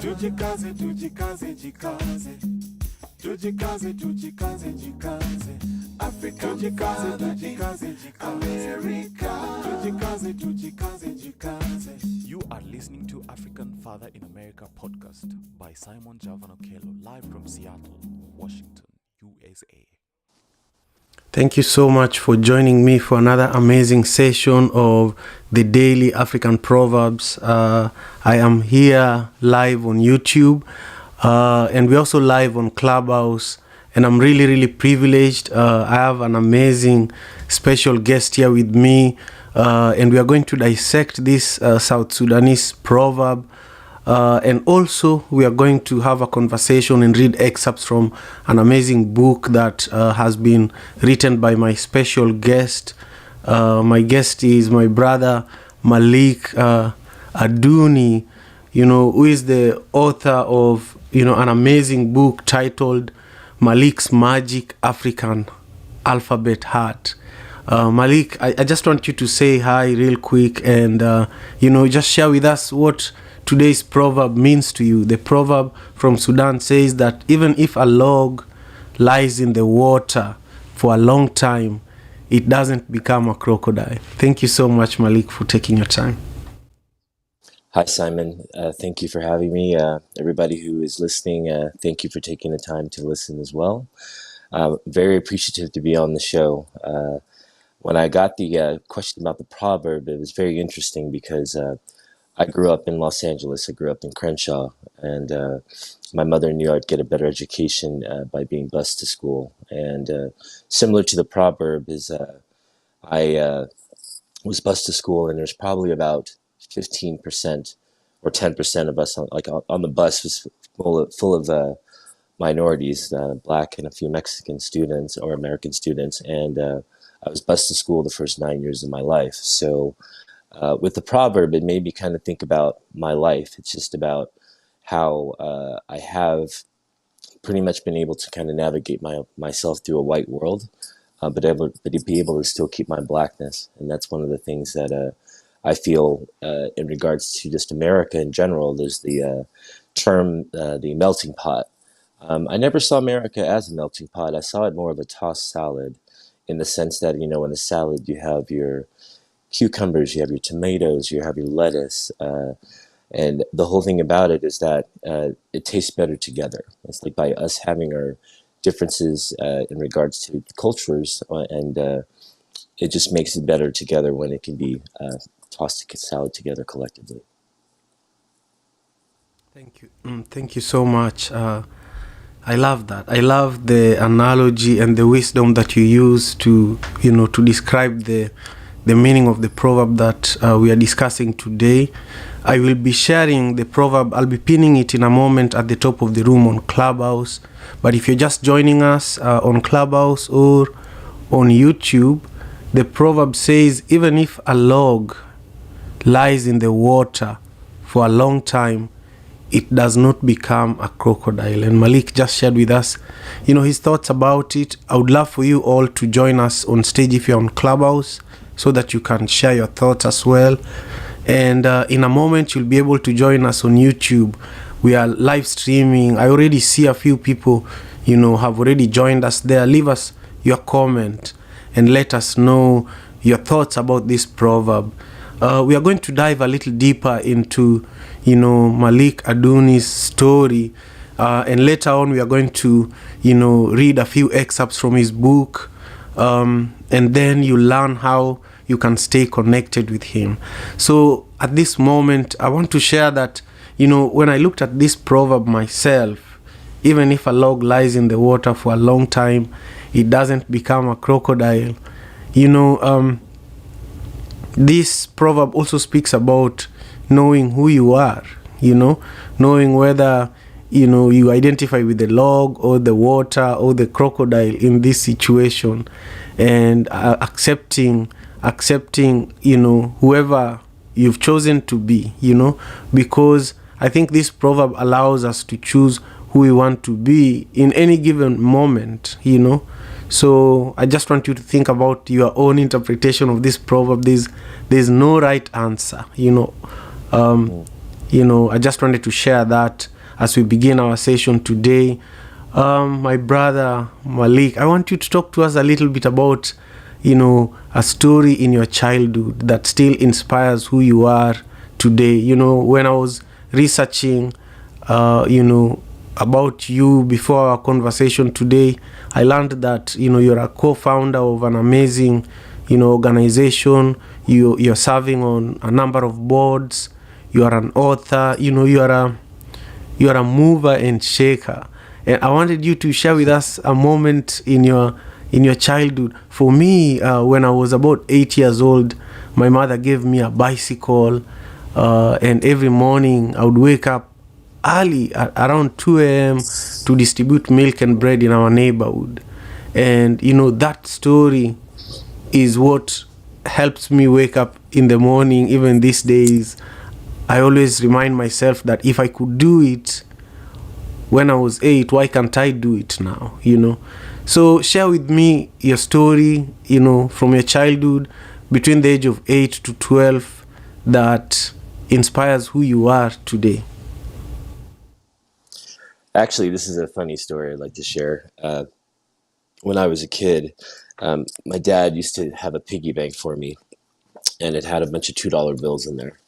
Tujikaze, tujikaze, jikaze. Tujikaze, tujikaze, jikaze. Africa, tujikaze, tujikaze, jikaze. America, tujikaze, tujikaze, jikaze. You are listening to African Father in America podcast by Simon Javanokelo, live from Seattle, Washington, USA. Thank you so much for joining me for another amazing session of the Daily African Proverbs. I am here live on YouTube and we're also live on Clubhouse. And I'm really privileged. I have an amazing special guest here with me. And we are going to dissect this South Sudanese proverb. And also we are going to have a conversation and read excerpts from an amazing book that has been written by my special guest. My guest is my brother Malik Aduni, who is the author of, an amazing book titled Malik's Magic African Alphabet Heart. Malik, I just want you to say hi real quick and, just share with us what today's proverb means to you. The proverb from Sudan says that even if a log lies in the water for a long time, it doesn't become a crocodile. Thank you so much, Malik, for taking your time. Hi, Simon. Thank you for having me. Everybody who is listening, thank you for taking the time to listen as well. Very appreciative to be on the show. When I got the question about the proverb, it was very interesting because I grew up in Los Angeles. I grew up in Crenshaw, and my mother knew I'd get a better education by being bused to school. And similar to the proverb is I was bused to school, and there's probably about 15% or 10% of us on the bus was full of minorities, Black and a few Mexican students or American students, and I was bused to school the first 9 years of my life. So with the proverb, it made me kind of think about my life. It's just about how I have pretty much been able to kind of navigate myself through a white world, but to be able to still keep my Blackness. And that's one of the things that I feel in regards to just America in general. There's the term, the melting pot. I never saw America as a melting pot. I saw it more of a tossed salad in the sense that, in a salad you have your cucumbers, you have your tomatoes, you have your lettuce, and the whole thing about it is that it tastes better together. It's like by us having our differences in regards to cultures, and it just makes it better together when it can be tossed salad together collectively. Thank you. Thank you so much. I love that. I love the analogy and the wisdom that you use to describe the meaning of the proverb that we are discussing today. I will be sharing the proverb. I'll be pinning it in a moment at the top of the room on Clubhouse. But if you're just joining us on Clubhouse or on YouTube, the proverb says, even if a log lies in the water for a long time, it does not become a crocodile. And Malik just shared with us, his thoughts about it. I would love for you all to join us on stage if you're on Clubhouse, so that you can share your thoughts as well. And in a moment, you'll be able to join us on YouTube. We are live streaming. I already see a few people, have already joined us there. Leave us your comment and let us know your thoughts about this proverb. We are going to dive a little deeper into, Malik Aduni's story. And later on, we are going to, read a few excerpts from his book. And then you learn how you can stay connected with him. So at this moment, I want to share that, when I looked at this proverb myself, even if a log lies in the water for a long time, it doesn't become a crocodile. This proverb also speaks about knowing who you are, knowing whether, you identify with the log or the water or the crocodile in this situation, and accepting, whoever you've chosen to be, because I think this proverb allows us to choose who we want to be in any given moment, So I just want you to think about your own interpretation of this proverb. There's no right answer, I just wanted to share that as we begin our session today. My brother Malik, I want you to talk to us a little bit about, a story in your childhood that still inspires who you are today. When I was researching, about you before our conversation today, I learned that, you're a co-founder of an amazing, organization. You're serving on a number of boards. You are an author. You are a mover and shaker. And I wanted you to share with us a moment in your childhood. For me, when I was about 8 years old, my mother gave me a bicycle, and every morning I would wake up early at around 2 a.m. to distribute milk and bread in our neighborhood. And that story is what helps me wake up in the morning. Even these days, I always remind myself that if I could do it when I was 8, why can't I do it now? So share with me your story, from your childhood between the age of 8 to 12 that inspires who you are today. Actually, this is a funny story I'd like to share. When I was a kid, my dad used to have a piggy bank for me, and it had a bunch of $2 bills in there.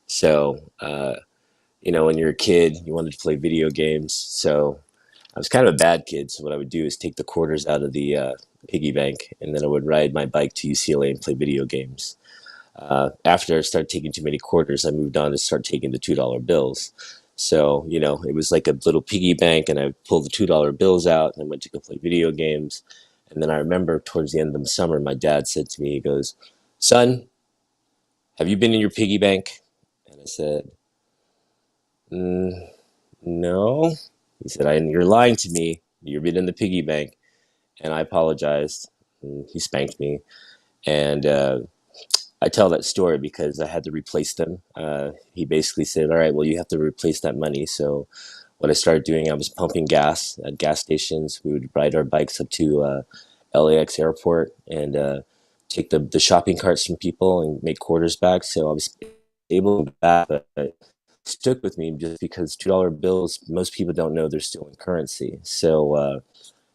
So, when you're a kid, you wanted to play video games. So I was kind of a bad kid. So what I would do is take the quarters out of the piggy bank, and then I would ride my bike to UCLA and play video games. After I started taking too many quarters, I moved on to start taking the $2 bills. So, it was like a little piggy bank, and I pulled the $2 bills out and I went to go play video games. And then I remember towards the end of the summer, my dad said to me, he goes, "Son, have you been in your piggy bank?" And I said, "No." He said, "You're lying to me. You've been in the piggy bank." And I apologized. And he spanked me. And I tell that story because I had to replace them. He basically said, "All right, well, you have to replace that money." So what I started doing, I was pumping gas at gas stations. We would ride our bikes up to LAX airport and take the shopping carts from people and make quarters back. So I was able to back, but it stuck with me just because $2 bills, most people don't know they're still in currency. So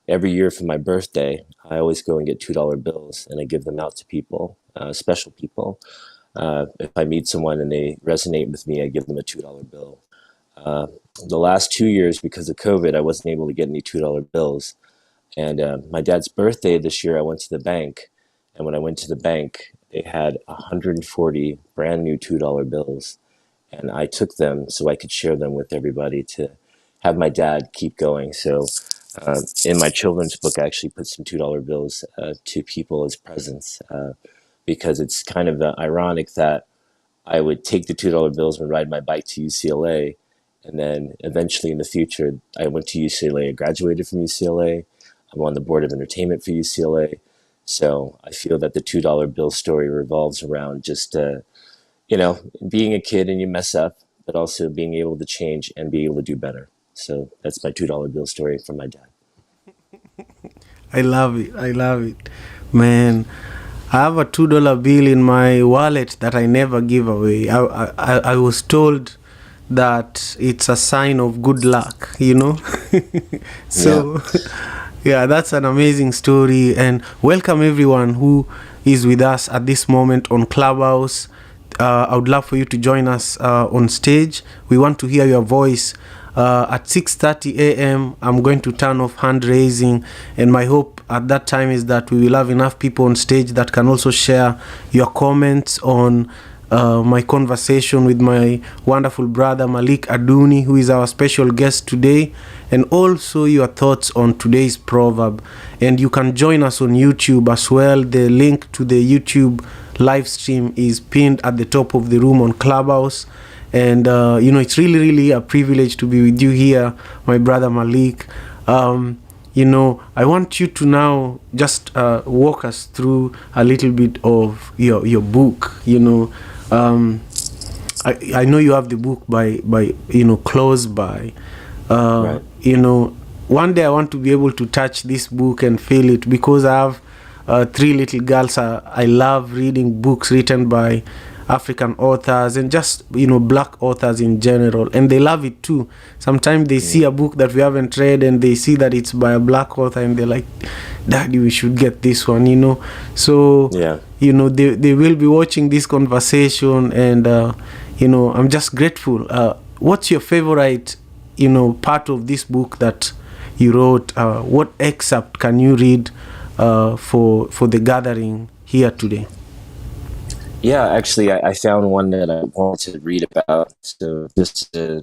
every year for my birthday, I always go and get $2 bills and I give them out to people, special people. If I meet someone and they resonate with me, I give them a $2 bill. The last 2 years, because of COVID, I wasn't able to get any $2 bills. And my dad's birthday this year, I went to the bank. And when I went to the bank, they had 140 brand new $2 bills. And I took them so I could share them with everybody to have my dad keep going. So in my children's book, I actually put some $2 bills to people as presents because it's kind of ironic that I would take the $2 bills and ride my bike to UCLA. And then eventually in the future, I went to UCLA. I graduated from UCLA. I'm on the board of entertainment for UCLA. So I feel that the $2 bill story revolves around just, being a kid and you mess up, but also being able to change and be able to do better. So that's my $2 bill story from my dad. I love it. Man, I have a $2 bill in my wallet that I never give away. I was told that it's a sign of good luck, So, yeah, that's an amazing story. And welcome everyone who is with us at this moment on Clubhouse. I would love for you to join us on stage. We want to hear your voice. At 6:30 a.m., I'm going to turn off hand raising, and my hope at that time is that we will have enough people on stage that can also share your comments on my conversation with my wonderful brother Malik Aduni, who is our special guest today, and also your thoughts on today's proverb. And you can join us on YouTube as well. The link to the YouTube live stream is pinned at the top of the room on Clubhouse. And it's really, really a privilege to be with you here, my brother Malik. I want you to now just walk us through a little bit of your book. I know you have the book by Close By. Right. One day I want to be able to touch this book and feel it, because I have 3 little girls. I love reading books written by African authors and just, black authors in general, and they love it too. Sometimes they see a book that we haven't read and they see that it's by a black author and they're like, Daddy, we should get this one, so they will be watching this conversation, and I'm just grateful. What's your favorite part of this book that you wrote? What excerpt can you read for the gathering here today? Yeah, actually, I found one that I wanted to read about. So just to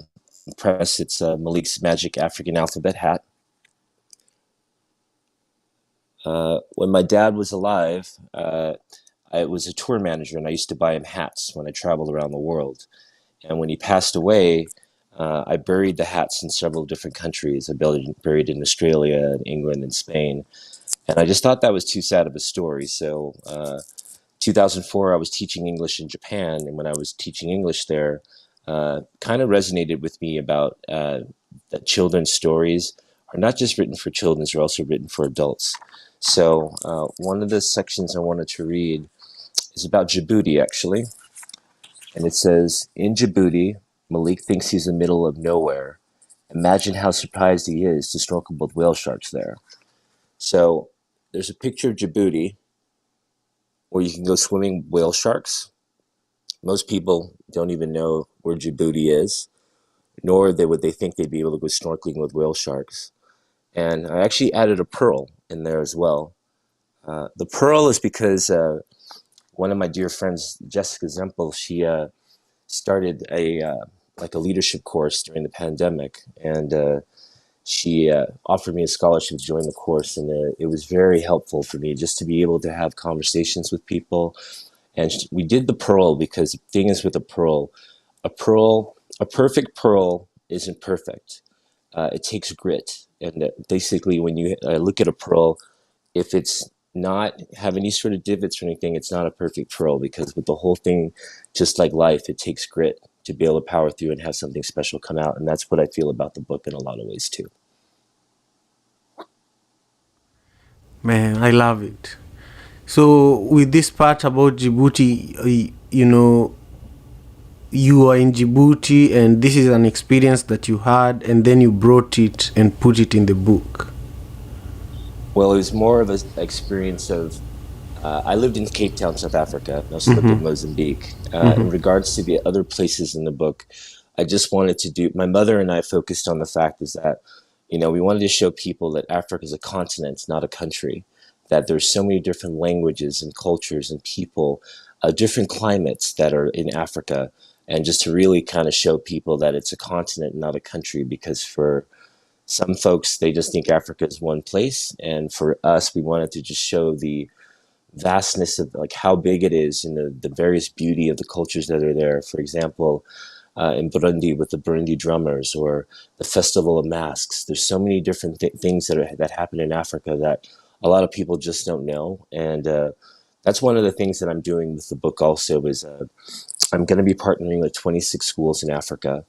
press, it's Malik's Magic African Alphabet Hat. When my dad was alive, I was a tour manager, and I used to buy him hats when I traveled around the world. And when he passed away, I buried the hats in several different countries. I buried in Australia, and England, and Spain. And I just thought that was too sad of a story. So 2004, I was teaching English in Japan, and when I was teaching English there, kind of resonated with me about that children's stories are not just written for children, they're also written for adults. So one of the sections I wanted to read is about Djibouti, actually. And it says, in Djibouti, Malik thinks he's in the middle of nowhere. Imagine how surprised he is to snorkel with whale sharks there. So there's a picture of Djibouti where you can go swimming with whale sharks. Most people don't even know where Djibouti is, nor would they think they'd be able to go snorkeling with whale sharks. And I actually added a pearl in there as well. The pearl is because one of my dear friends, Jessica Zempel, she started a leadership course during the pandemic, and she offered me a scholarship to join the course, and it was very helpful for me just to be able to have conversations with people. And we did the pearl because the thing is with a perfect pearl isn't perfect. It takes grit. And basically when you look at a pearl, if it's not have any sort of divots or anything, it's not a perfect pearl, because with the whole thing, just like life, it takes grit to be able to power through and have something special come out. And that's what I feel about the book in a lot of ways too. Man, I love it. So with this part about Djibouti, you are in Djibouti and this is an experience that you had, and then you brought it and put it in the book. Well, it was more of an experience of, I lived in Cape Town, South Africa, and also lived in Mozambique. In regards to the other places in the book, I just wanted to do, my mother and I focused on the fact is that, we wanted to show people that Africa is a continent, not a country, that there's so many different languages and cultures and people, different climates that are in Africa, and just to really kind of show people that it's a continent, not a country, because for some folks, they just think Africa is one place. And for us, we wanted to just show the vastness of like how big it is and the various beauty of the cultures that are there. For example, in Burundi with the Burundi drummers, or the Festival of Masks. There's so many different things that happen in Africa that a lot of people just don't know. And that's one of the things that I'm doing with the book also is I'm going to be partnering with 26 schools in Africa,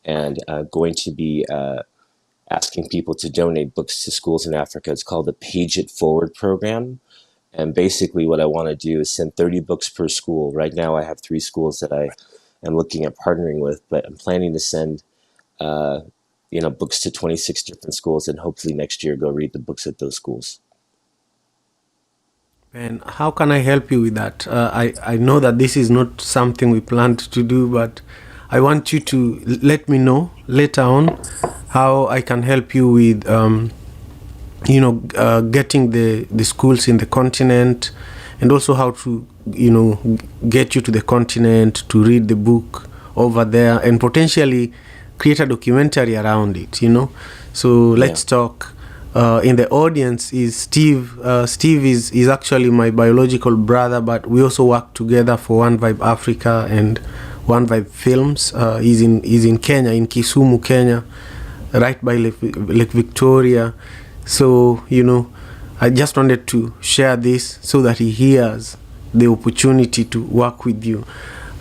and going to be asking people to donate books to schools in Africa. It's called the Page It Forward program. And basically what I want to do is send 30 books per school. Right now I have 3 schools that I am looking at partnering with, but I'm planning to send books to 26 different schools, and hopefully next year go read the books at those schools. And how can I help you with that? I know that this is not something we planned to do, but I want you to let me know later on how I can help you with, getting the schools in the continent, and also how to, get you to the continent to read the book over there and potentially create a documentary around it, So let's talk. In the audience is Steve. Steve is actually my biological brother, but we also work together for One Vibe Africa and One Vibe Films. He's in Kenya, in Kisumu, Kenya, right by Lake Victoria. So, I just wanted to share this so that he hears the opportunity to work with you.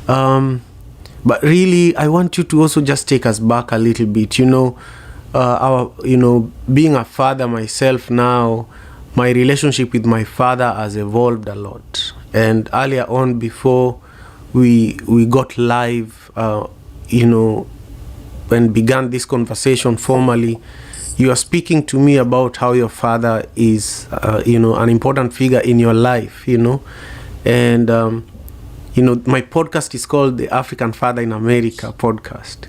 But really, I want you to also just take us back a little bit, being a father myself now, my relationship with my father has evolved a lot. And earlier on, before we got live, and began this conversation formally, you are speaking to me about how your father is, an important figure in your life, and my podcast is called the African Father in America podcast,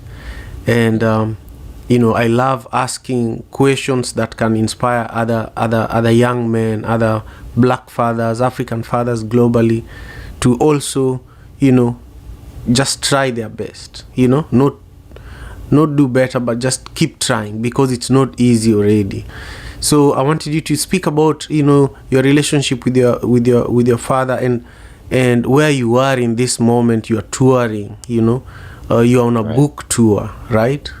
and I love asking questions that can inspire other young men, other black fathers, African fathers globally, to also, just try their best, not do better, but just keep trying, because it's not easy already. So I wanted you to speak about, your relationship with your father, and where you are in this moment. You are touring, you're on a Right. book tour, right?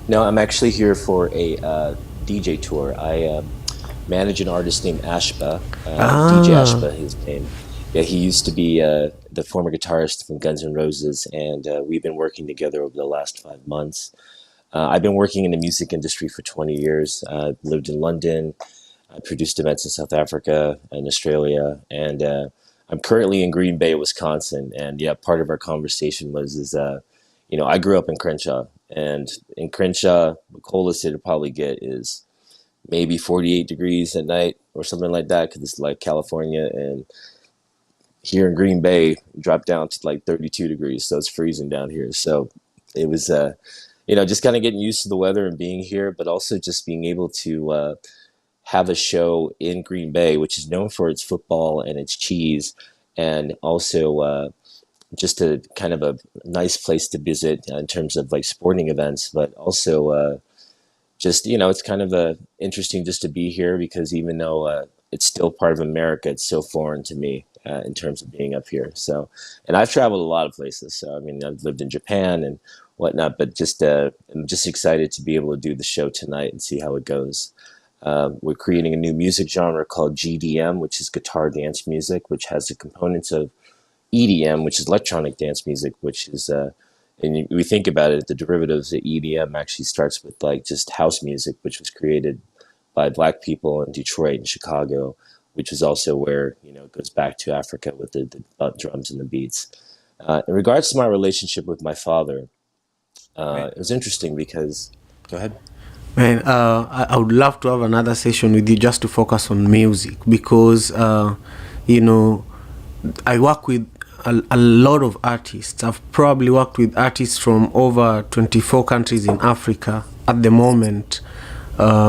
No, I'm actually here for a DJ tour. I manage an artist named Ashba, DJ Ashba, his name. Yeah, he used to be the former guitarist from Guns N' Roses, and we've been working together over the last 5 months. I've been working in the music industry for 20 years. I've lived in London. I produced events in South Africa and Australia, and I'm currently in Green Bay, Wisconsin. And yeah, part of our conversation is I grew up in Crenshaw, and in Crenshaw, the coldest it'll probably get is maybe 48 degrees at night or something like that, because it's like California. And here in Green Bay, dropped down to like 32 degrees, so it's freezing down here. So it was, just kind of getting used to the weather and being here, but also just being able to have a show in Green Bay, which is known for its football and its cheese, and also just a kind of a nice place to visit in terms of like sporting events, but also just, it's kind of interesting just to be here, because even though it's still part of America, it's so foreign to me in terms of being up here. So, and I've traveled a lot of places. So, I mean, I've lived in Japan and whatnot, but just I'm just excited to be able to do the show tonight and see how it goes. We're creating a new music genre called GDM, which is guitar dance music, which has the components of EDM, which is electronic dance music, which is, and we think about it, the derivatives of EDM actually starts with like just house music, which was created by black people in Detroit and Chicago, which is also where, it goes back to Africa with the drums and the beats. In regards to my relationship with my father, it was interesting because, go ahead. Man, I would love to have another session with you just to focus on music, because I work with a lot of artists. I've probably worked with artists from over 24 countries in Africa at the moment,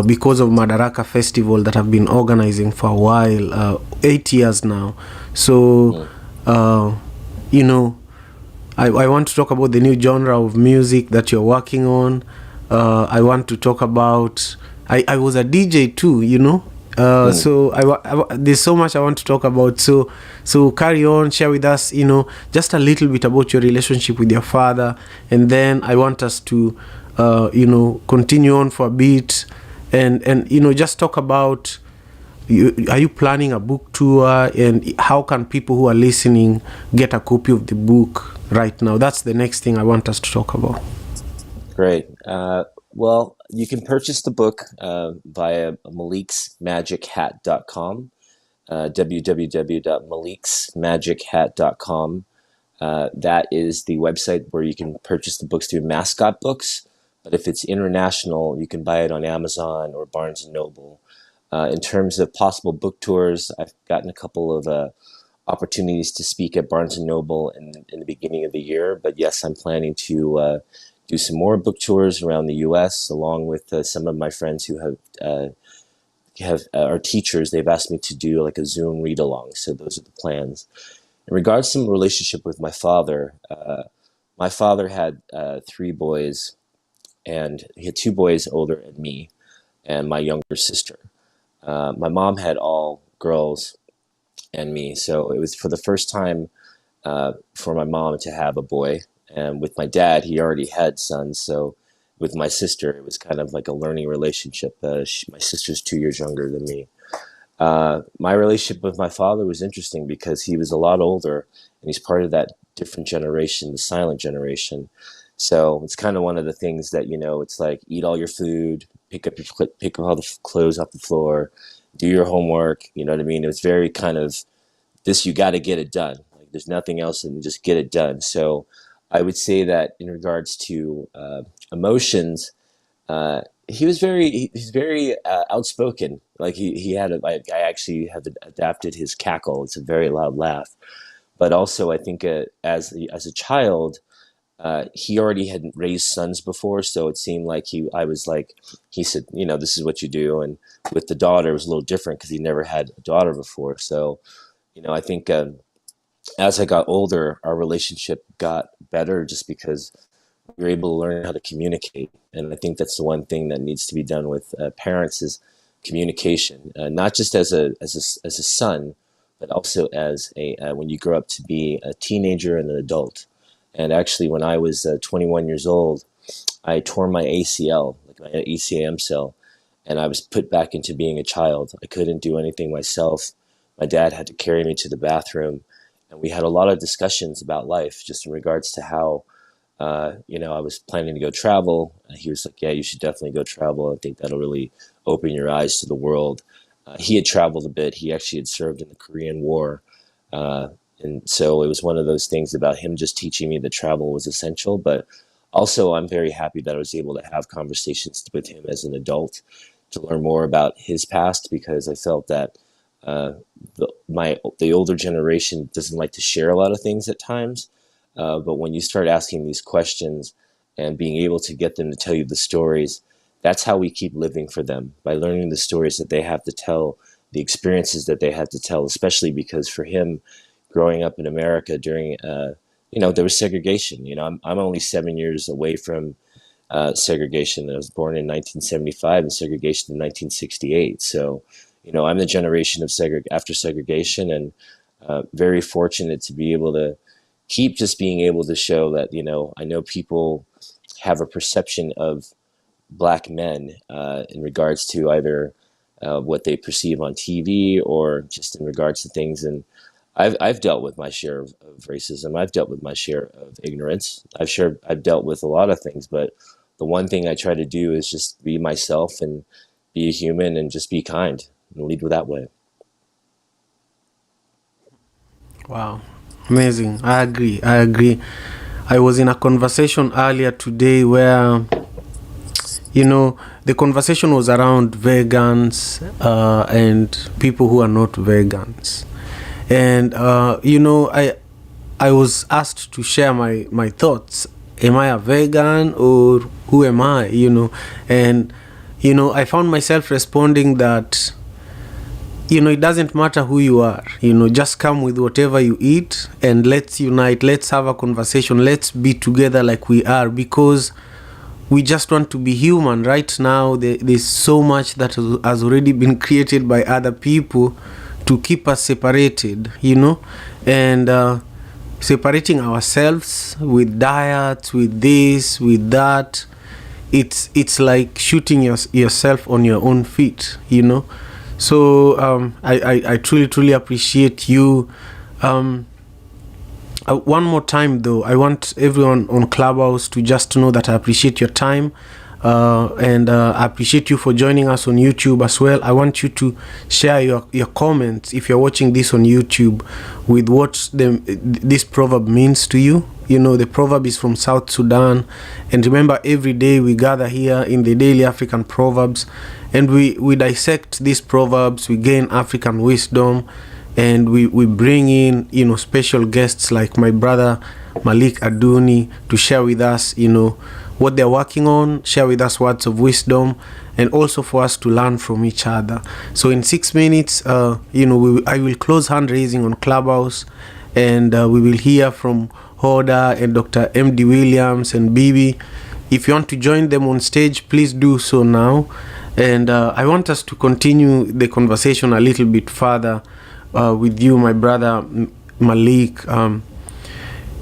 because of Madaraka Festival that I've been organizing for a while, 8 years now. So, I want to talk about the new genre of music that you're working on. I want to talk about, I was a DJ too, so there's so much I want to talk about. So carry on, share with us, just a little bit about your relationship with your father, and then I want us to, continue on for a bit, and just talk about, are you planning a book tour, and how can people who are listening get a copy of the book right now? That's the next thing I want us to talk about. Great. Well, you can purchase the book via maliksmagichat.com, www.maliksmagichat.com. That is the website where you can purchase the books through Mascot Books. But if it's international, you can buy it on Amazon or Barnes & Noble. In terms of possible book tours, I've gotten a couple of opportunities to speak at Barnes & Noble in the beginning of the year. But yes, I'm planning to do some more book tours around the U.S. along with some of my friends who are teachers. They've asked me to do like a Zoom read along. So those are the plans. In regards to my relationship with my father had 3 boys, and he had 2 boys older than me and my younger sister. My mom had all girls and me, so it was for the first time for my mom to have a boy. And with my dad, he already had sons, so with my sister, it was kind of like a learning relationship. My sister's 2 years younger than me. My relationship with my father was interesting because he was a lot older, and he's part of that different generation, the silent generation. So it's kind of one of the things that, it's like eat all your food, pick up all the clothes off the floor, do your homework. You know what I mean? It was very kind of this, you got to get it done. Like There's nothing else than just get it done. So I would say that in regards to emotions, he's very outspoken. Like he had I actually have adapted his cackle. It's a very loud laugh. But also I think as a child, he already had raised sons before, so it seemed like he said, this is what you do. And with the daughter, it was a little different because he never had a daughter before. So, I think as I got older, our relationship got better just because we were able to learn how to communicate. And I think that's the one thing that needs to be done with parents is communication, not just as a son, but also as when you grow up to be a teenager and an adult. And actually, when I was 21 years old, I tore my ACL, like my ACM cell, and I was put back into being a child. I couldn't do anything myself. My dad had to carry me to the bathroom, and we had a lot of discussions about life, just in regards to how, I was planning to go travel. He was like, "Yeah, you should definitely go travel. I think that'll really open your eyes to the world." He had traveled a bit. He actually had served in the Korean War. And so it was one of those things about him just teaching me that travel was essential. But also, I'm very happy that I was able to have conversations with him as an adult to learn more about his past, because I felt that the older generation doesn't like to share a lot of things at times. But when you start asking these questions and being able to get them to tell you the stories, that's how we keep living for them, by learning the stories that they have to tell, the experiences that they had to tell, especially because for him, growing up in America during, there was segregation. I'm only 7 years away from segregation. I was born in 1975 and segregation in 1968. So, I'm the generation of after segregation, and very fortunate to be able to keep just being able to show that, I know people have a perception of Black men in regards to either what they perceive on TV or just in regards to things. And I've dealt with my share of racism. I've dealt with my share of ignorance. I've dealt with a lot of things, but the one thing I try to do is just be myself and be a human and just be kind and lead that way. Wow, amazing. I agree. I was in a conversation earlier today where, the conversation was around vegans and people who are not vegans. And, I was asked to share my thoughts. Am I a vegan or who am I, And, I found myself responding that, it doesn't matter who you are, just come with whatever you eat and let's unite, let's have a conversation, let's be together like we are, because we just want to be human. Right now, there's so much that has already been created by other people to keep us separated, and separating ourselves with diets, with this, with that. It's like shooting yourself on your own feet, So I truly appreciate you. One more time, though, I want everyone on Clubhouse to just know that I appreciate your time. And I appreciate you for joining us on YouTube as well. I want you to share your comments if you're watching this on YouTube with what this proverb means to you. The proverb is from South Sudan. And remember, every day we gather here in the Daily African Proverbs and we dissect these proverbs, we gain African wisdom, and we bring in, special guests like my brother Malik Aduni to share with us, what they're working on, share with us words of wisdom, and also for us to learn from each other. So in 6 minutes, I will close hand raising on Clubhouse, and we will hear from Hoda and Dr. M.D. Williams and Bibi. If you want to join them on stage, please do so now. And I want us to continue the conversation a little bit further with you, my brother Malik.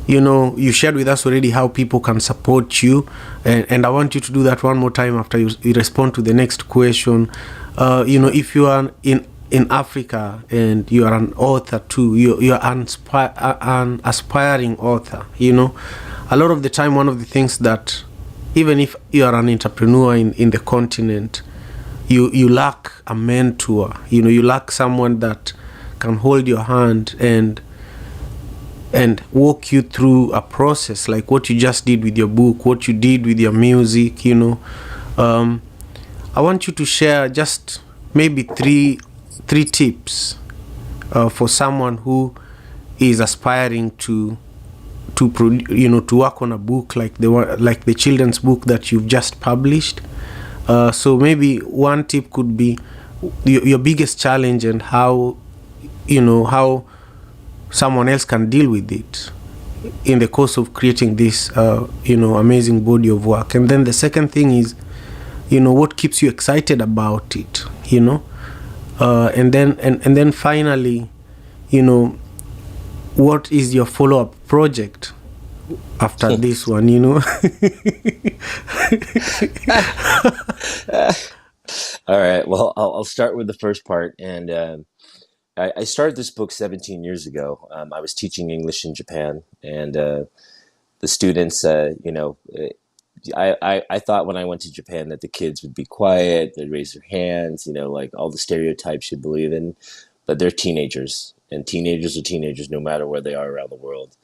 You shared with us already how people can support you, and I want you to do that one more time after you respond to the next question. If you are in Africa and you are an author too, you're an aspiring author, a lot of the time, one of the things that, even if you are an entrepreneur in the continent, you lack a mentor, you lack someone that can hold your hand and and walk you through a process like what you just did with your book, what you did with your music, I want you to share just maybe three tips for someone who is aspiring to work on a book like the children's book that you've just published. So maybe one tip could be your biggest challenge and how someone else can deal with it in the course of creating this amazing body of work. And then the second thing is what keeps you excited about it, and then finally, what is your follow-up project after this one, All right. Well, I'll start with the first part. And I started this book 17 years ago. I was teaching English in Japan, and the students, I thought when I went to Japan that the kids would be quiet, they'd raise their hands, like all the stereotypes you believe in, but they're teenagers, and teenagers are teenagers no matter where they are around the world.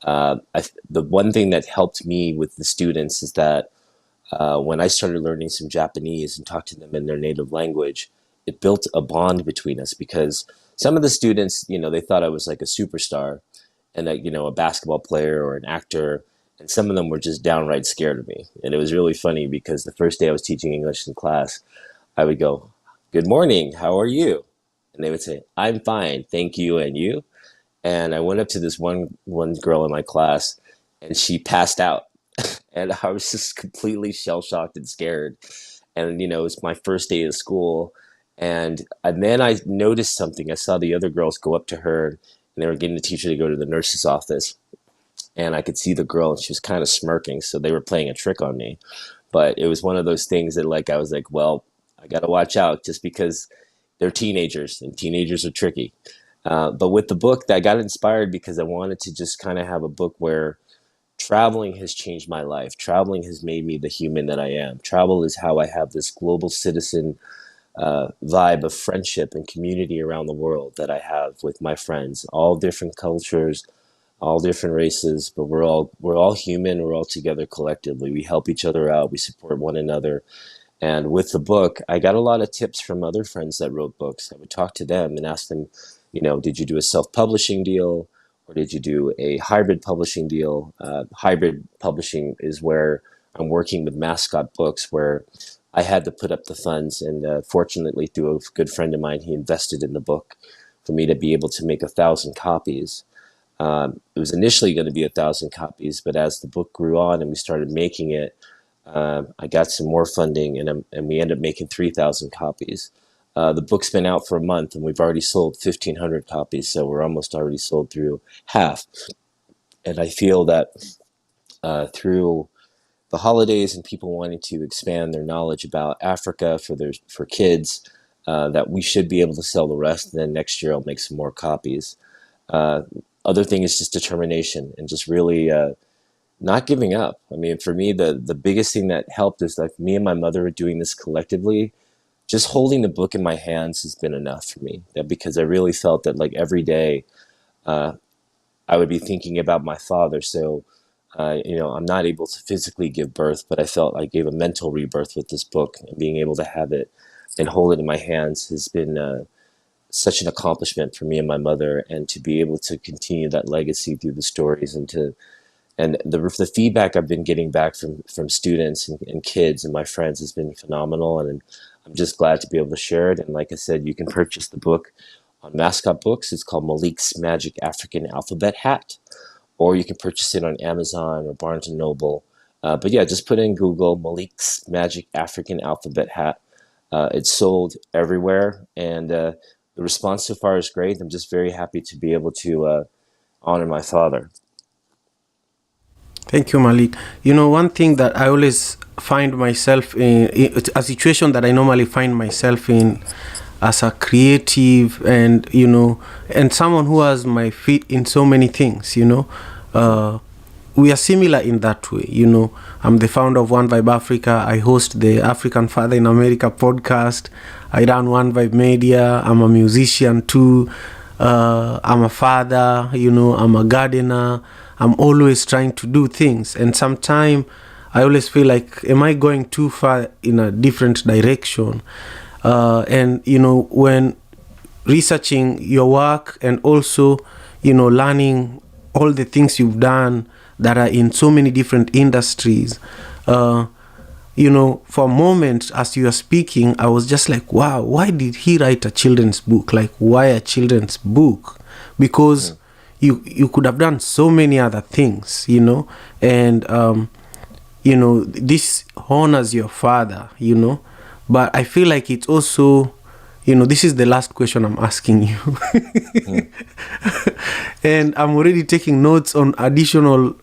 The one thing that helped me with the students is that when I started learning some Japanese and talked to them in their native language, it built a bond between us, because some of the students, they thought I was like a superstar and a basketball player or an actor. And some of them were just downright scared of me. And it was really funny because the first day I was teaching English in class, I would go, "Good morning, how are you?" And they would say, "I'm fine, thank you, and you?" And I went up to this one girl in my class, and she passed out. And I was just completely shell-shocked and scared. And, it was my first day of school. And then I noticed something. I saw the other girls go up to her, and they were getting the teacher to go to the nurse's office. And I could see the girl, and she was kind of smirking. So they were playing a trick on me. But it was one of those things that I was like, well, I got to watch out, just because they're teenagers, and teenagers are tricky. But with the book, I got inspired because I wanted to just kind of have a book where traveling has changed my life. Traveling has made me the human that I am. Travel is how I have this global citizen vibe of friendship and community around the world that I have with my friends, all different cultures, all different races, but we're all human. We're all together collectively. We help each other out. We support one another. And with the book, I got a lot of tips from other friends that wrote books. I would talk to them and ask them, did you do a self-publishing deal, or did you do a hybrid publishing deal? Hybrid publishing is where I'm working with Mascot Books, where I had to put up the funds. And fortunately, through a good friend of mine, he invested in the book for me to be able to make 1,000 copies. It was initially going to be 1,000 copies, but as the book grew on and we started making it, I got some more funding, and we ended up making 3,000 copies. The book's been out for a month, and we've already sold 1,500 copies, so we're almost already sold through half. And I feel that through the holidays and people wanting to expand their knowledge about Africa for kids, that we should be able to sell the rest, and then next year I'll make some more copies. Other thing is just determination and just really not giving up. I mean, for me, the biggest thing that helped is like me and my mother are doing this collectively. Just holding the book in my hands has been enough for me, because I really felt that like every day I would be thinking about my father. So, I'm not able to physically give birth, but I felt I gave a mental rebirth with this book, and being able to have it and hold it in my hands has been such an accomplishment for me and my mother, and to be able to continue that legacy through the stories, and the feedback I've been getting back from students and kids and my friends has been phenomenal, and I'm just glad to be able to share it. And like I said, you can purchase the book on Mascot Books. It's called Malik's Magic African Alphabet Hat, or you can purchase it on Amazon or Barnes & Noble. But yeah, just put in Google Malik's Magic African Alphabet Hat. It's sold everywhere, and the response so far is great. I'm just very happy to be able to honor my father. Thank you, Malik. One thing that I always find myself in, a situation that I normally find myself in as a creative and, and someone who has my feet in so many things, we are similar in that way. I'm the founder of One Vibe Africa. I host the African Father in America podcast. I run One Vibe Media. I'm a musician too. I'm a father, I'm a gardener. I'm always trying to do things. And sometimes I always feel like, am I going too far in a different direction? And, when researching your work and also, learning all the things you've done that are in so many different industries, for a moment as you are speaking, I was just like, wow, why did he write a children's book? Like, why a children's book? Because you could have done so many other things, and, this honors your father, but I feel like it's also, this is the last question I'm asking you. And I'm already taking notes on additional,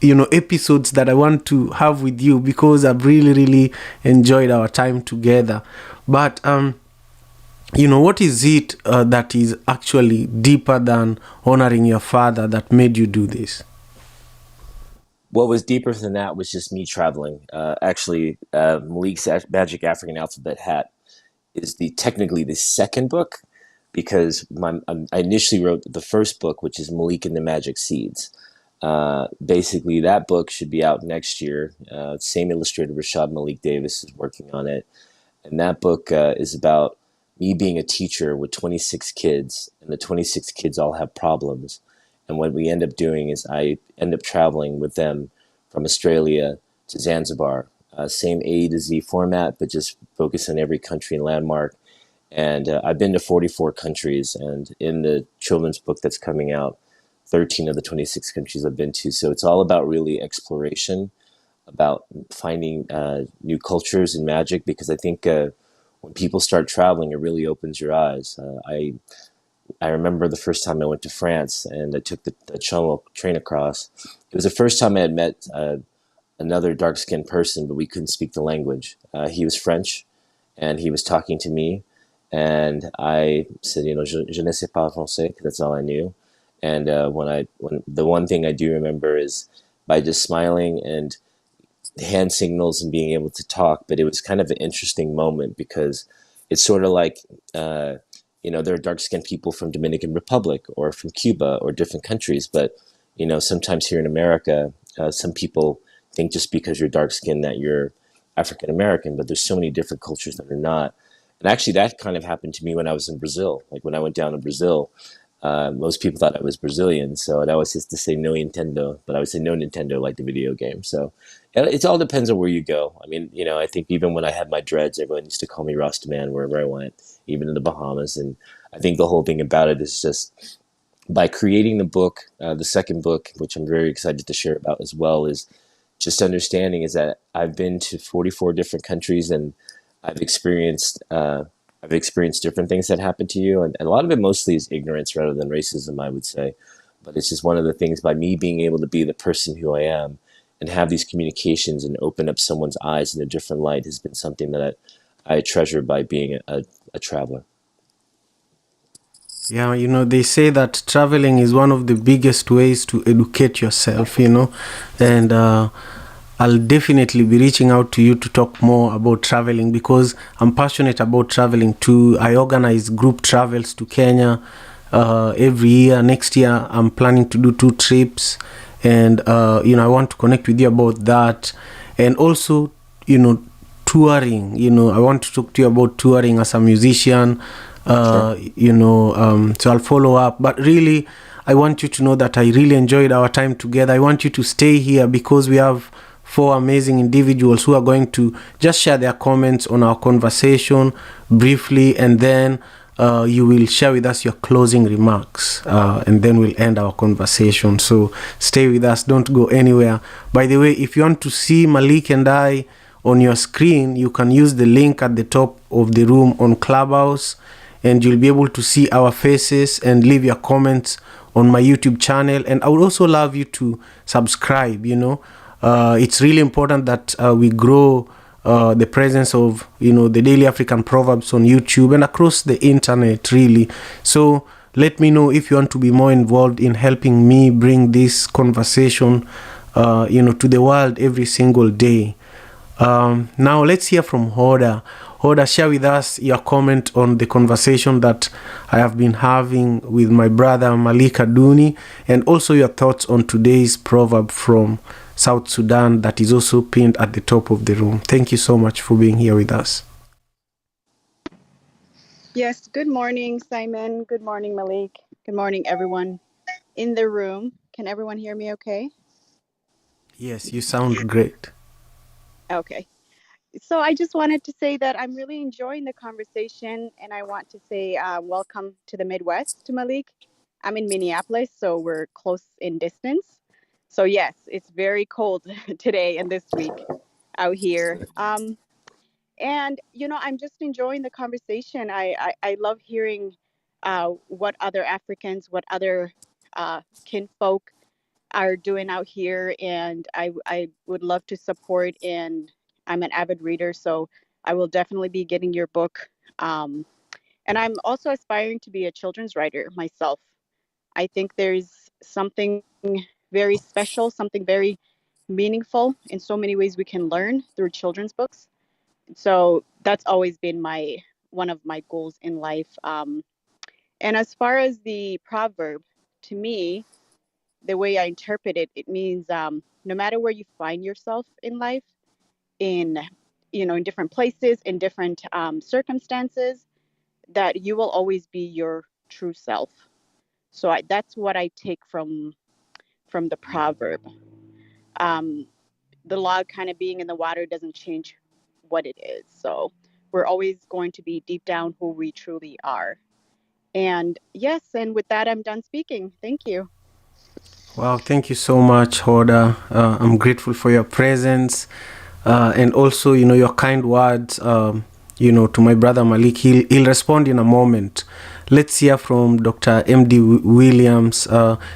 episodes that I want to have with you, because I've really, really enjoyed our time together. But, what is it that is actually deeper than honoring your father that made you do this? What was deeper than that was just me traveling. Actually, Malik's Magic African Alphabet Hat is technically the second book, because I initially wrote the first book, which is Malik and the Magic Seeds. Basically, that book should be out next year. Same illustrator, Rashad Malik Davis, is working on it. And that book is about me being a teacher with 26 kids, and the 26 kids all have problems. And what we end up doing is I end up traveling with them from Australia to Zanzibar. Same A to Z format, but just focus on every country and landmark. And I've been to 44 countries, and in the children's book that's coming out, 13 of the 26 countries I've been to. So it's all about really exploration, about finding new cultures and magic, because I think when people start traveling, it really opens your eyes. I remember the first time I went to France and I took the Channel train across. It was the first time I had met another dark-skinned person, but we couldn't speak the language. He was French, and he was talking to me, and I said, je ne sais pas français, because that's all I knew. And when the one thing I do remember is by just smiling and hand signals and being able to talk. But it was kind of an interesting moment, because it's sort of like, there are dark-skinned people from Dominican Republic or from Cuba or different countries. But, sometimes here in America, some people think just because you're dark-skinned that you're African-American, but there's so many different cultures that are not. And actually that kind of happened to me when I was in Brazil. Like when I went down to Brazil, most people thought I was Brazilian. So I always used to say no Nintendo, but I would say no Nintendo, like the video game. So it all depends on where you go. I mean, I think even when I had my dreads, everyone used to call me Rastaman wherever I went, even in the Bahamas. And I think the whole thing about it is just by creating the book, the second book, which I'm very excited to share about as well, is just understanding is that I've been to 44 different countries, and I've experienced different things that happen to you. And a lot of it mostly is ignorance rather than racism, I would say. But it's just one of the things, by me being able to be the person who I am and have these communications and open up someone's eyes in a different light, has been something that I treasure by being a traveler. Yeah, they say that traveling is one of the biggest ways to educate yourself, and I'll definitely be reaching out to you to talk more about traveling, because I'm passionate about traveling too. I organize group travels to Kenya every year. Next year, I'm planning to do 2 trips, and I want to connect with you about that. And also, touring. I want to talk to you about touring as a musician. Sure. So I'll follow up. But really, I want you to know that I really enjoyed our time together. I want you to stay here, because we have 4 amazing individuals who are going to just share their comments on our conversation briefly, and then you will share with us your closing remarks, and then we'll end our conversation. So stay with us, don't go anywhere. By the way, if you want to see Malik and I on your screen, you can use the link at the top of the room on Clubhouse, and you'll be able to see our faces and leave your comments on my YouTube channel. And I would also love you to subscribe. It's really important that we grow the presence of the Daily African Proverbs on YouTube and across the internet, really. So let me know if you want to be more involved in helping me bring this conversation to the world every single day. Now let's hear from Hoda. Hoda, share with us your comment on the conversation that I have been having with my brother Malik Aduni, and also your thoughts on today's proverb from South Sudan that is also pinned at the top of the room. Thank you so much for being here with us. Yes, good morning, Simon. Good morning, Malik. Good morning, everyone in the room. Can everyone hear me okay? Yes, you sound great. Okay. So I just wanted to say that I'm really enjoying the conversation, and I want to say welcome to the Midwest to Malik. I'm in Minneapolis, so we're close in distance. So yes, it's very cold today and this week out here. And I'm just enjoying the conversation. I love hearing what other Africans, what other kinfolk are doing out here, and I would love to support. And I'm an avid reader, so I will definitely be getting your book. And I'm also aspiring to be a children's writer myself. I think there's something very special, something very meaningful in so many ways we can learn through children's books. So that's always been one of my goals in life. And as far as the proverb, to me, the way I interpret it, it means no matter where you find yourself in life, in in different places, in different circumstances, that you will always be your true self. So that's what I take from the proverb. Um, the log kind of being in the water doesn't change what it is. So we're always going to be deep down who we truly are. And yes, and with that, I'm done speaking. Thank you. Wow, thank you so much, Hoda. I'm grateful for your presence, and also, your kind words, to my brother Malik. He'll respond in a moment. Let's hear from Dr. M.D. Williams.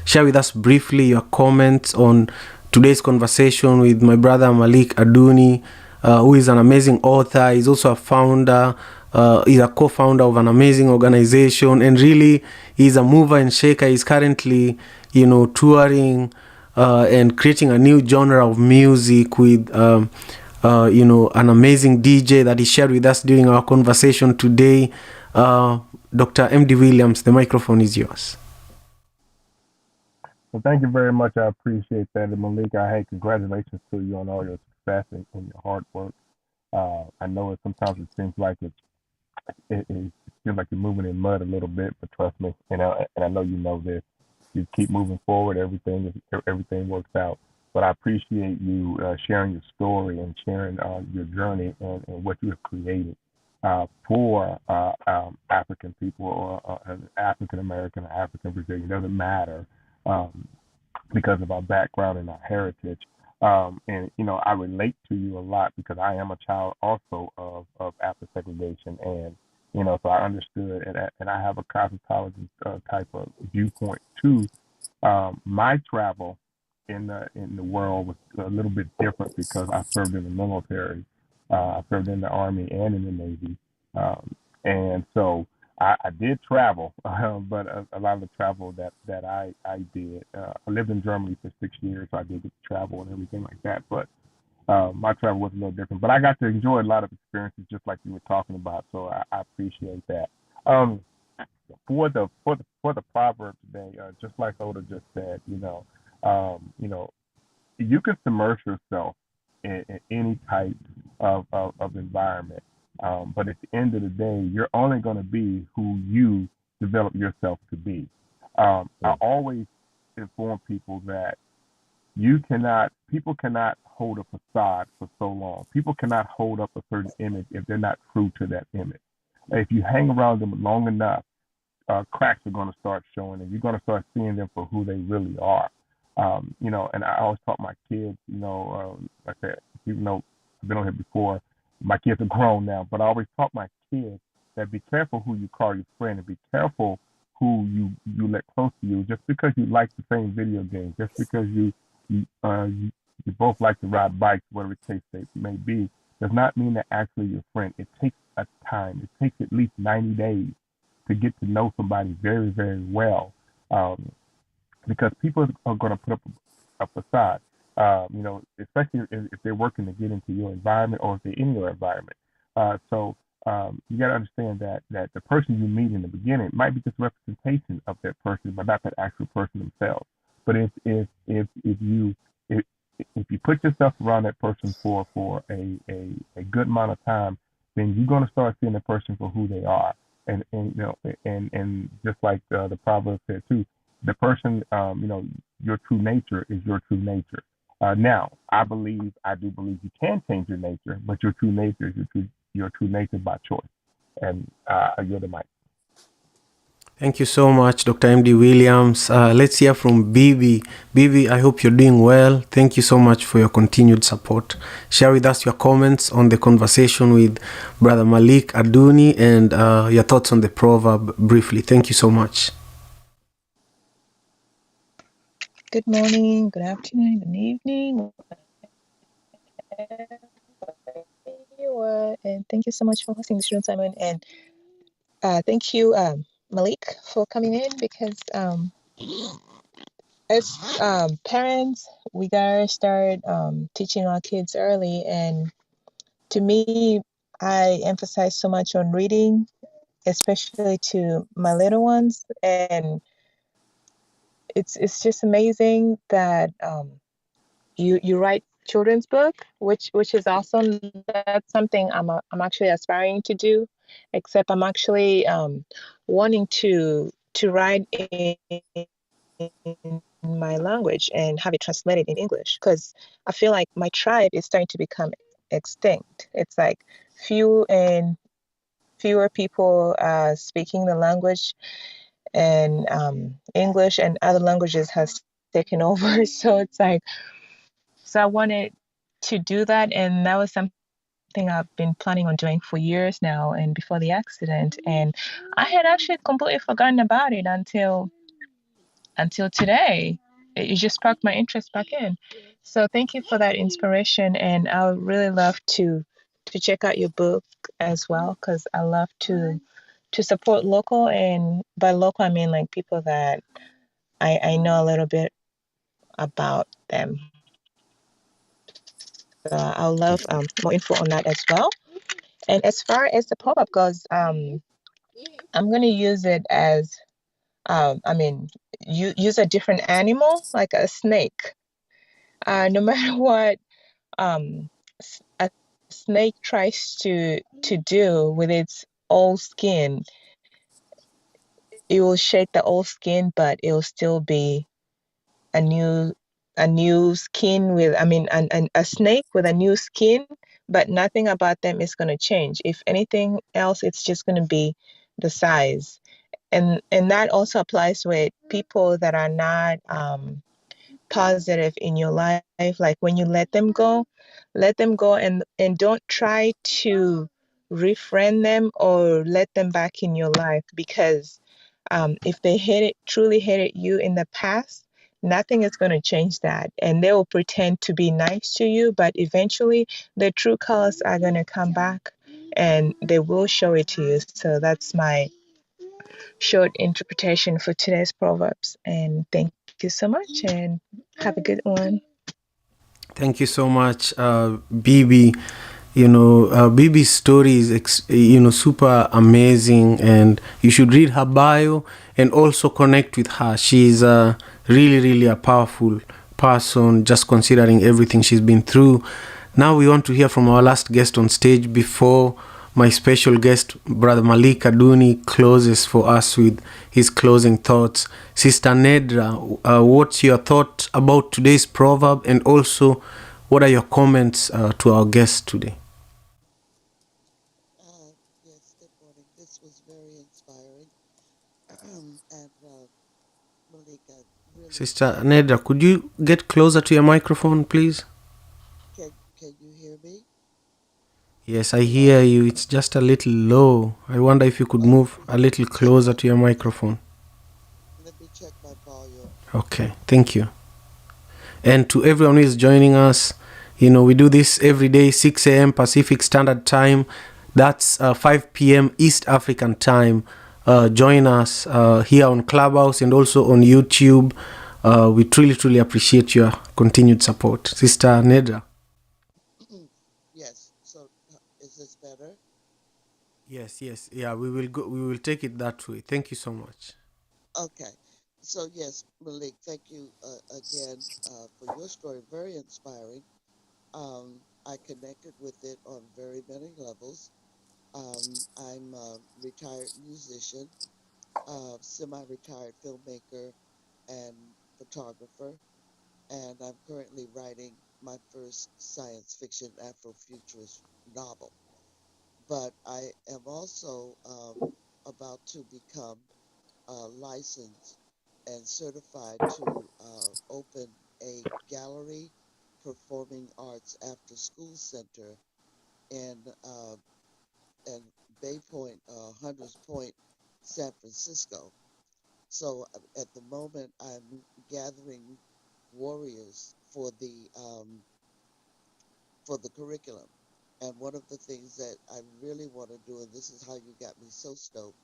Share with us briefly your comments on today's conversation with my brother Malik Aduni, who is an amazing author. He's also a founder. He's a co-founder of an amazing organization, and really he's a mover and shaker. He's currently touring and creating a new genre of music with an amazing DJ that he shared with us during our conversation today. Dr. M.D. Williams, the microphone is yours. Well, thank you very much. I appreciate that. And Malika, hey, congratulations to you on all your success and your hard work. I know sometimes it seems like it feels like you're moving in mud a little bit, but trust me, and I know you know this. You keep moving forward, everything works out. But I appreciate you sharing your story and sharing your journey and what you have created for African people or African American or African Brazilian. It doesn't matter because of our background and our heritage. And I relate to you a lot because I am a child also of after segregation, and so I understood, and I have a cosmetology type of viewpoint too. My travel in the world was a little bit different because I served in the military. I served in the Army and in the Navy, and so I did travel, but a lot of the travel that I did, I lived in Germany for 6 years, so I did get to travel and everything like that. But my travel was a little different. But I got to enjoy a lot of experiences, just like you were talking about. So I appreciate that. For the proverb today, just like Oda just said, you can submerge yourself in any type of environment. But at the end of the day, you're only going to be who you develop yourself to be. I always inform people that people cannot hold a facade for so long. People cannot hold up a certain image if they're not true to that image. If you hang around them long enough, cracks are going to start showing, and you're going to start seeing them for who they really are. And I always taught my kids, like I said, even though I've been on here before, my kids are grown now, but I always taught my kids that be careful who you call your friend and be careful who you let close to you. Just because you like the same video game, just because you both like to ride bikes, whatever the case may be, does not mean that actually your friend. It takes a time. It takes at least 90 days to get to know somebody very, very well, because people are going to put up a facade, especially if they're working to get into your environment or if they're in your environment. So you got to understand that the person you meet in the beginning might be just representation of that person, but not that actual person themselves. But if if you put yourself around that person for a good amount of time, then you're going to start seeing the person for who they are. And you know, and just like the proverb said too, the person, your true nature is your true nature. Now, I do believe you can change your nature, but your true nature is your true nature by choice. And I yield the mic. Thank you so much, Dr. M.D. Williams. Let's hear from Bibi. Bibi, I hope you're doing well. Thank you so much for your continued support. Share with us your comments on the conversation with Brother Malik Aduni and your thoughts on the proverb briefly. Thank you so much. Good morning, good afternoon, good evening, and thank you so much for hosting this room, Simon. And thank you, Malik, for coming in because as parents, we gotta start teaching our kids early. And to me, I emphasize so much on reading, especially to my little ones, and it's just amazing that you write children's book, which is awesome. That's something I'm actually aspiring to do, except I'm actually wanting to write in my language and have it translated in English, because I feel like my tribe is starting to become extinct. It's like fewer people speaking the language, and English and other languages has taken over. So it's like, so I wanted to do that, and that was something I've been planning on doing for years now, and before the accident. And I had actually completely forgotten about it until today. It just sparked my interest back in. So thank you for that inspiration, and I would really love to check out your book as well, because I love to support local, and by local I mean like people that I know a little bit about them. I'll love more info on that as well. And as far as the pop-up goes, I'm going to use it as, you use a different animal, like a snake. No matter what a snake tries to do with its old skin, it will shed the old skin, but it will still be a new skin with, a snake with a new skin, but nothing about them is going to change. If anything else, it's just going to be the size. And that also applies with people that are not positive in your life. Like when you let them go, and don't try to refriend them or let them back in your life, because if they truly hated you in the past, nothing is going to change that. And they will pretend to be nice to you, but eventually their true colors are going to come back and they will show it to you. So that's my short interpretation for today's Proverbs. And thank you so much, and have a good one. Thank you so much, Bibi. Bibi's story is, super amazing, and you should read her bio and also connect with her. She's really, really a powerful person, just considering everything she's been through. Now we want to hear from our last guest on stage before my special guest, Brother Malik Aduni, closes for us with his closing thoughts. Sister Nedra, what's your thought about today's proverb, and also what are your comments to our guest today? Yes, good morning. This was very inspiring. And Malika, really, Sister Nedra, could you get closer to your microphone, please? can you hear me? Yes, I Hello? hear you. It's just a little low. I wonder if you could Oh, move a little closer to your microphone. let me check my volume. Okay, thank you. And to everyone who is joining us, we do this every day, 6 a.m. Pacific Standard Time. That's 5 p.m. East African Time. Join us here on Clubhouse and also on YouTube. We truly, truly appreciate your continued support. Sister Nedra. Yes, so is this better? Yes, yes, yeah. We will go. We will take it that way. Thank you so much. Okay. So yes, Malik, thank you again for your story. Very inspiring. I connected with it on very many levels. I'm a retired musician, semi-retired filmmaker, and photographer, and I'm currently writing my first science fiction Afrofuturist novel. But I am also about to become licensed and certified to open a gallery performing arts after school center in in Bay Point, Hunters Point, San Francisco. So at the moment, I'm gathering warriors for the curriculum. And one of the things that I really want to do, and this is how you got me so stoked,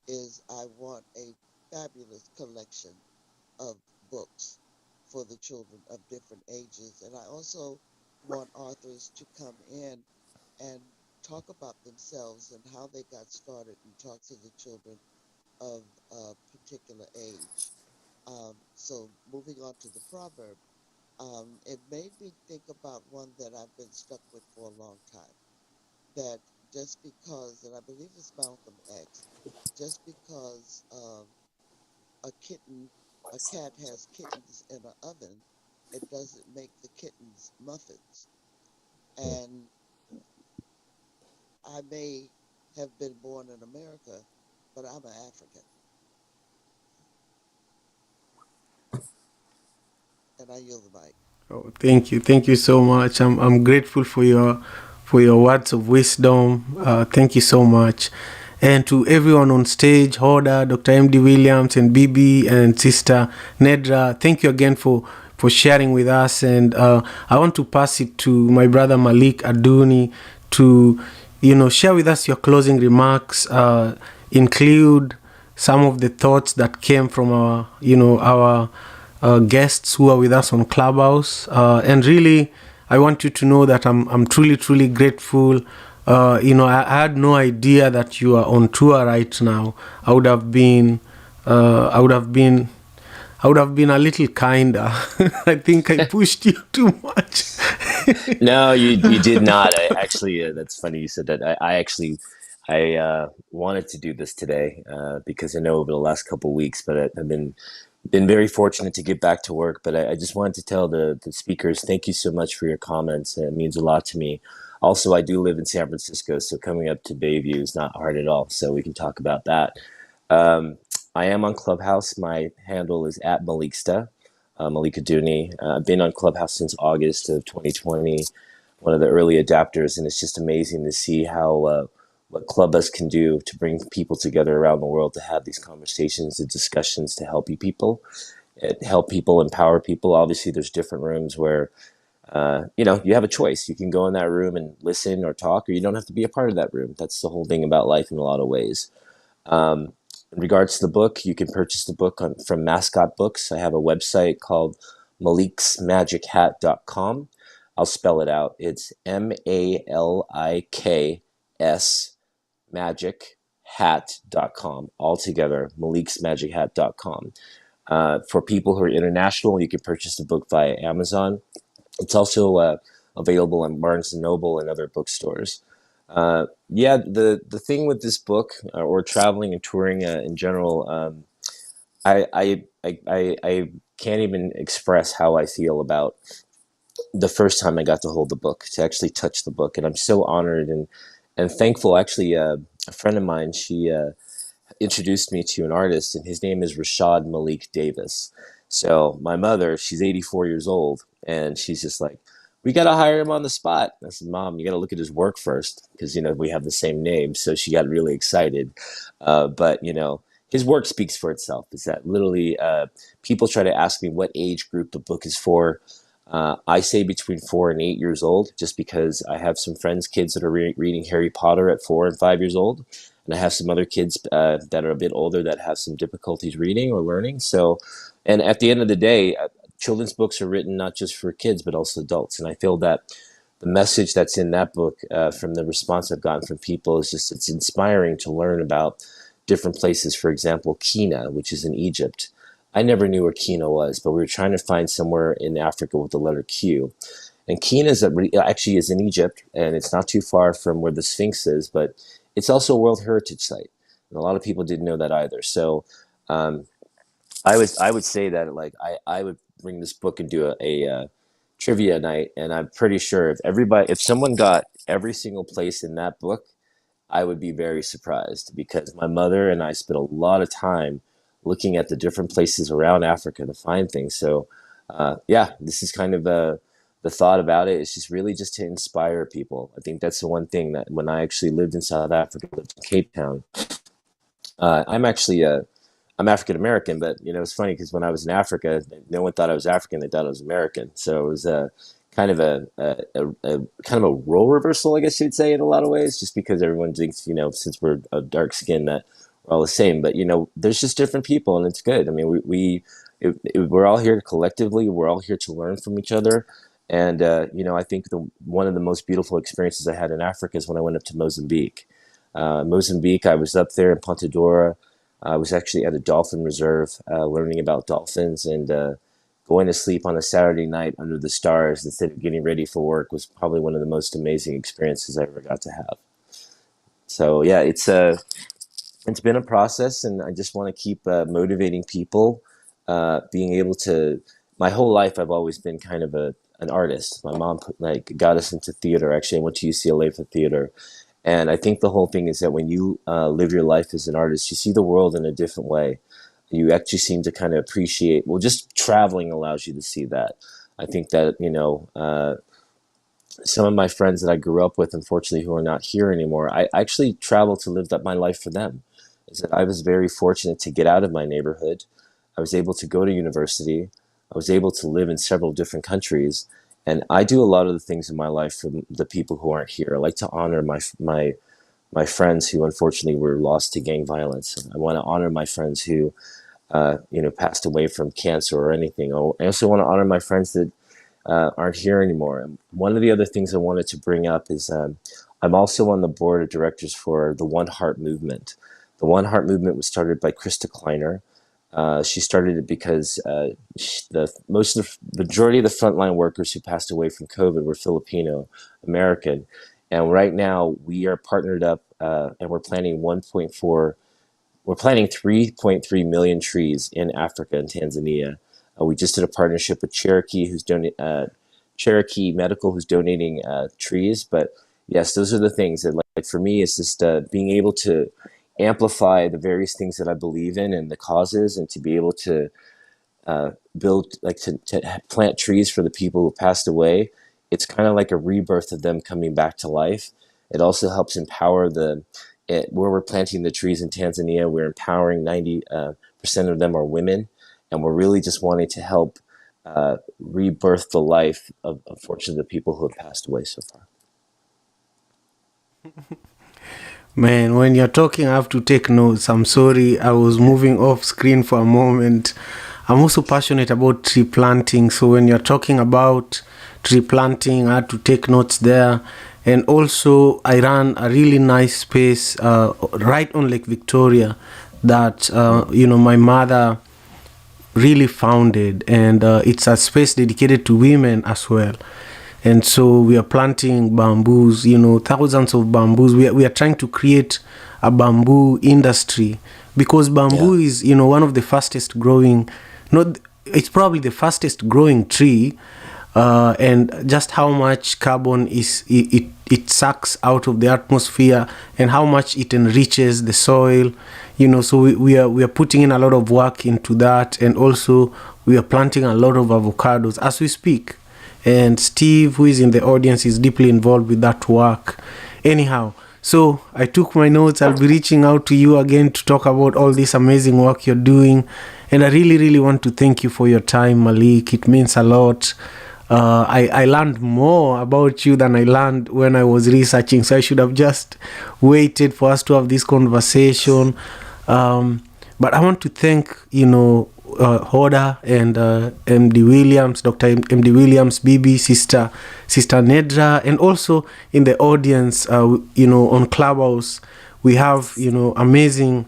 is I want a fabulous collection of books for the children of different ages. And I also want authors to come in and talk about themselves and how they got started and talk to the children of a particular age. So moving on to the proverb, it made me think about one that I've been stuck with for a long time. That just because, and I believe it's Malcolm X, just because a kitten, a cat has kittens in an oven, it doesn't make the kittens muffins. And I may have been born in America, but I'm an African, and I yield the mic. Oh, thank you so much. I'm grateful for your words of wisdom. Thank you so much, and to everyone on stage, Hoda, Dr. M.D. Williams, and Bibi, and Sister Nedra. Thank you again for sharing with us. And I want to pass it to my brother Malik Aduni to share with us your closing remarks. Include some of the thoughts that came from our guests who are with us on Clubhouse. And really, I want you to know that I'm truly, truly grateful. I had no idea that you are on tour right now. I would have been, uh, I would have been, I would have been a little kinder. I think I pushed you too much. No, you did not. I actually, that's funny you said that. I actually, I wanted to do this today because I know over the last couple of weeks, but I've been very fortunate to get back to work. But I just wanted to tell the speakers, thank you so much for your comments. It means a lot to me. Also, I do live in San Francisco, so coming up to Bayview is not hard at all. So we can talk about that. Um, I am on Clubhouse. My handle is at Maliksta, Malika Dooney. I've been on Clubhouse since August of 2020, one of the early adapters, and it's just amazing to see how what Clubhouse can do to bring people together around the world to have these conversations and discussions to help people, empower people. Obviously, there's different rooms where you have a choice. You can go in that room and listen or talk, or you don't have to be a part of that room. That's the whole thing about life in a lot of ways. Um, in regards to the book, you can purchase the book from Mascot Books. I have a website called maliksmagic.hat.com. I'll spell it out. It's MALIKS magichat.com. All together, maliksmagic.hat.com. For people who are international, you can purchase the book via Amazon. It's also available on Barnes and Noble and other bookstores. Yeah, the thing with this book or traveling and touring in general, I can't even express how I feel about the first time I got to hold the book, to actually touch the book, and I'm so honored and thankful. Actually, a friend of mine, she introduced me to an artist, and his name is Rashad Malik Davis. So my mother, she's 84 years old, and she's just like, we got to hire him on the spot. I said, Mom, you got to look at his work first because, we have the same name. So she got really excited. But, his work speaks for itself. Is that literally people try to ask me what age group the book is for. I say between 4 and 8 years old, just because I have some friends, kids that are reading Harry Potter at 4 and 5 years old. And I have some other kids that are a bit older that have some difficulties reading or learning. So, and at the end of the day, children's books are written not just for kids, but also adults. And I feel that the message that's in that book, from the response I've gotten from people, is just it's inspiring to learn about different places. For example, Kenya, which is in Egypt. I never knew where Kenya was, but we were trying to find somewhere in Africa with the letter Q. And Kenya actually is in Egypt, and it's not too far from where the Sphinx is, but it's also a World Heritage Site. And a lot of people didn't know that either. So I would say that, like, I would bring this book and do a trivia night, and I'm pretty sure if someone got every single place in that book, I would be very surprised, because my mother and I spent a lot of time looking at the different places around Africa to find things. So yeah, this is kind of the thought about it. It's just really just to inspire people. I think that's the one thing that when I actually lived in South Africa, lived in Cape Town, I'm African American, but it's funny because when I was in Africa, no one thought I was African; they thought I was American. So it was kind of a role reversal, I guess you'd say, in a lot of ways, just because everyone thinks, since we're a dark skin, that we're all the same. But there's just different people, and it's good. I mean, we're all here collectively. We're all here to learn from each other. And I think one of the most beautiful experiences I had in Africa is when I went up to Mozambique. Mozambique, I was up there in Ponta Dora. I was actually at a dolphin reserve, learning about dolphins, and going to sleep on a Saturday night under the stars instead of getting ready for work was probably one of the most amazing experiences I ever got to have. So yeah, it's been a process, and I just want to keep motivating people, being able to. My whole life, I've always been kind of an artist. My mom got us into theater. Actually, I went to UCLA for theater. And I think the whole thing is that when you live your life as an artist, you see the world in a different way. You actually seem to kind of appreciate, well, just traveling allows you to see that. I think that, some of my friends that I grew up with, unfortunately, who are not here anymore, I actually traveled to live my life for them. Is that I was very fortunate to get out of my neighborhood. I was able to go to university. I was able to live in several different countries. And I do a lot of the things in my life for the people who aren't here. I like to honor my friends who unfortunately were lost to gang violence. I want to honor my friends who, passed away from cancer or anything. I also want to honor my friends that aren't here anymore. And one of the other things I wanted to bring up is I'm also on the board of directors for the One Heart Movement. The One Heart Movement was started by Krista Kleiner. She started it because the majority of the frontline workers who passed away from COVID were Filipino American, and right now we are partnered up, and we're planting 3.3 million trees in Africa and Tanzania. We just did a partnership with Cherokee Cherokee Medical, who's donating trees. But yes, those are the things that, like, for me, it's just being able to amplify the various things that I believe in and the causes, and to be able to build, to plant trees for the people who passed away. It's kind of like a rebirth of them coming back to life. It also helps empower where we're planting the trees in Tanzania. We're empowering 90% of them are women, and we're really just wanting to help rebirth the life of, unfortunately, the people who have passed away so far. Man, when you're talking, I have to take notes. I'm sorry, I was moving off screen for a moment. I'm also passionate about tree planting. So when you're talking about tree planting, I had to take notes there. And also, I ran a really nice space right on Lake Victoria that, my mother really founded. And it's a space dedicated to women as well. And so we are planting bamboos, thousands of bamboos. We are trying to create a bamboo industry, because bamboo is, one of the fastest growing, it's probably the fastest growing tree, and just how much carbon it sucks out of the atmosphere, and how much it enriches the soil, so we are putting in a lot of work into that. And also we are planting a lot of avocados as we speak. And Steve, who is in the audience, is deeply involved with that work. Anyhow, so I took my notes. I'll be reaching out to you again to talk about all this amazing work you're doing. And I really, really want to thank you for your time, Malik. It means a lot. I learned more about you than I learned when I was researching. So I should have just waited for us to have this conversation. But I want to thank, Hoda and MD Williams, Dr. MD Williams, Bibi, Sister Nedra, and also in the audience, on Clubhouse, we have, amazing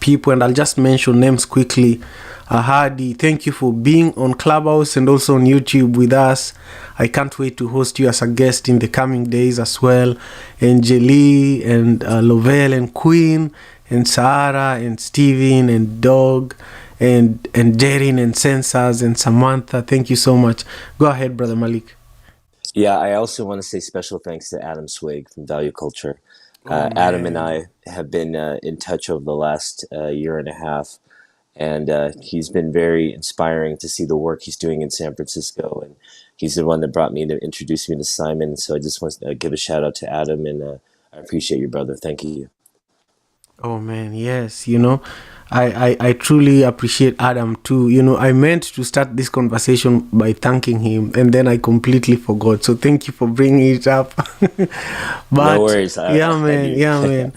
people, and I'll just mention names quickly. Hadi, thank you for being on Clubhouse and also on YouTube with us. I can't wait to host you as a guest in the coming days as well. Angeli and Lovell and Queen and Sarah and Steven and Dog and Jerin and Sensas and Samantha. Thank you so much. Go ahead, Brother Malik. Yeah, I also want to say special thanks to Adam Swig from Value Culture. Adam and I have been in touch over the last year and a half, and he's been very inspiring to see the work he's doing in San Francisco, and he's the one that introduced me to Simon. So I just want to give a shout out to Adam, and I appreciate you, brother. Thank you. Oh man, yes, I truly appreciate Adam too. I meant to start this conversation by thanking him, and then I completely forgot. So thank you for bringing it up. But no worries. Yeah, man.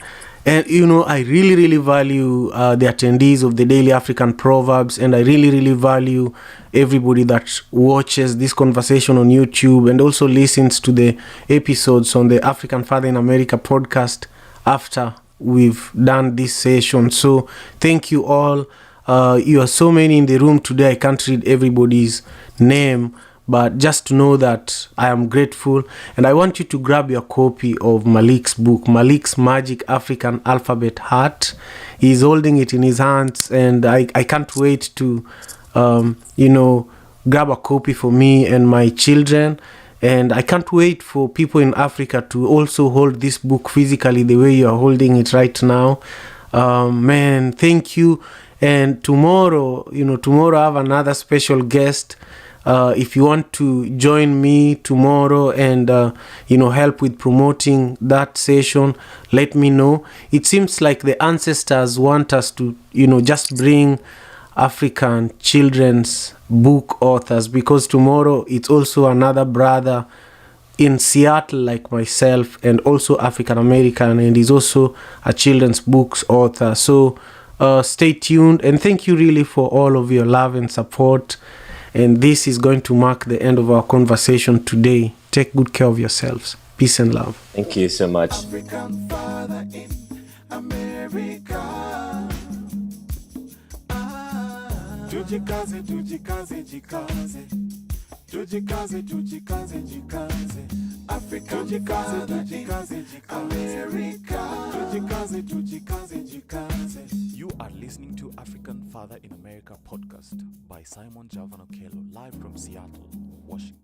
And I really, really value the attendees of the Daily African Proverbs, and I really, really value everybody that watches this conversation on YouTube and also listens to the episodes on the African Father in America podcast after we've done this session. So thank you all. You are so many in the room today. I can't read everybody's name, but just to know that I am grateful. And I want you to grab your copy of Malik's book, Malik's Magic African Alphabet Heart. He's holding it in his hands, and I can't wait to grab a copy for me and my children. And I can't wait for people in Africa to also hold this book physically the way you are holding it right now. Man, thank you. And tomorrow I have another special guest. If you want to join me tomorrow and help with promoting that session, let me know. It seems like the ancestors want us to just bring African children's book authors, because tomorrow it's also another brother in Seattle like myself and also African American, and he's also a children's books author. So stay tuned, and thank you really for all of your love and support. And this is going to mark the end of our conversation today. Take good care of yourselves. Peace and love. Thank you so much. African Father in America. Tujikaze, tujikaze, jikaze. Tujikaze, tujikaze, jikaze. Africa, tujikaze, tujikaze, America. Tujikaze, tujikaze, jikaze. You are listening to African Father in America podcast by Simon Javan Okello, live from Seattle, Washington.